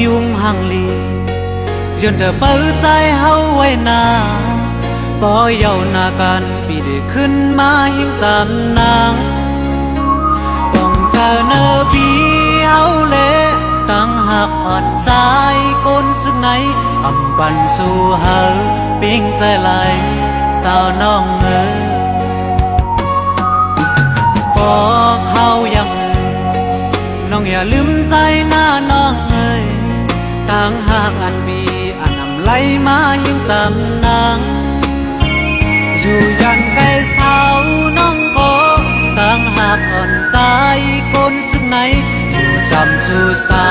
ยุ่มหังลีจนเธอเปิดใจเฮาไว้นาบ่เยาหน้ากันปีได้ขึ้นมาหิมจำนางต้องเจอเนอปีเฮาเละตั้งหักอ่อนใจก้นสึกไหนอำบันสู่เฮาปิ้งใจไหลสาวน้องบอกเฮายังน้องอย่าลืมใจหน้าน้องตั้งหักอันมีอันอำไหลมาหิมจำนางอยู่ยันใกล้เศร้าน้องก็ตั้งหักอ่อนใจก้นสึกไหนอยู่จำชูเศร้า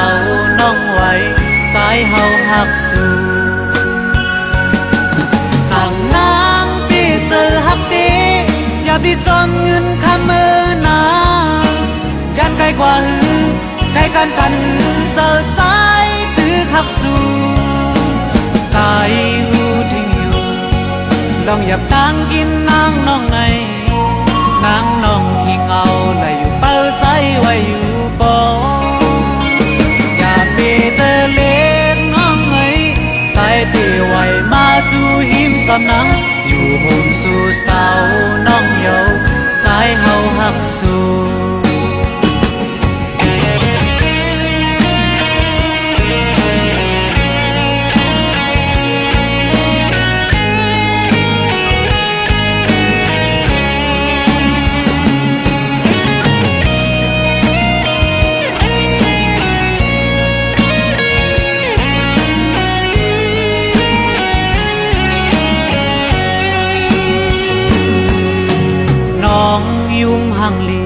น้องไว้ใจเฮาหักสู่สั่งนางปีเจอหักตีอย่าบิจอมเงินคำมือนายันใกล้กว่าหือใกล้กันกันหือเจอใจถือหักสู่ใจหูทิ้งอยู่ลองหยับตั้งกินนางน้องในนางน้องขี้เงาและอยู่เป้าใจไว้อยู่บ่อย่าไปเตอเล็กน้องใจตีไว้มาจูหิมสำนังอยู่ห่มสู่เศร้าน้องเยาใจเฮาหักสู่ยุ่มหังลี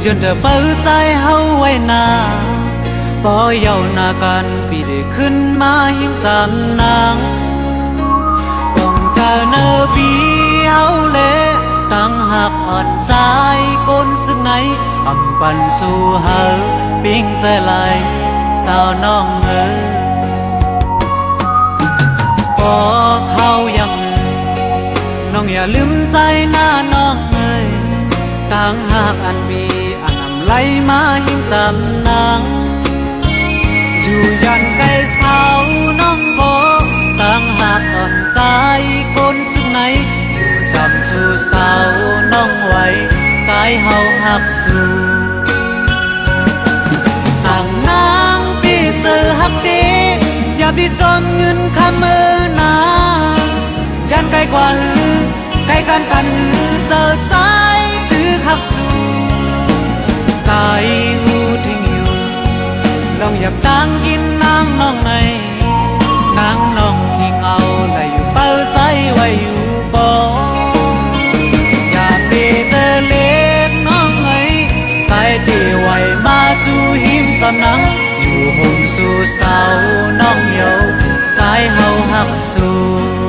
จนเธอเปิดใจเฮาไว้นาบ่เยาหน้ากันปีได้ขึ้นมาหิมจำนางต้องเจอเนอปีเฮาเละตั้งหักอ่อนใจก้นสึกไหนอำปันสู่เฮาปิ้งใจไหลสาวน้องบอกเฮายังน้องอย่าลืมใจหน้าน้องตั้งหักอันมีอันอำไหลมาหิมจำนางอยู่ยันใกล้เศร้าน้องบอกตั้งหักอ่อนใจก้นสึกไหนอยู่จำชูเศร้าน้องไว้ใจเฮาหักสู่สั่งนางปีเตอหักตีอย่าบิจอมเงินคำมือนายันใกล้กว่าหือใกล้กันกันหือเจอใจหักสู่ใจหูทิ้งอยู่ลองหยับตั้งกินนางน้องในนางน้องขี้เงาและอยู่เป้าใจไว้อยู่บ่อย่าไปเตอเล็กน้องใจตีไว้มาจูหิมสำนังอยู่ห่มสู่เศร้าน้องเยาใจเฮาหักสู่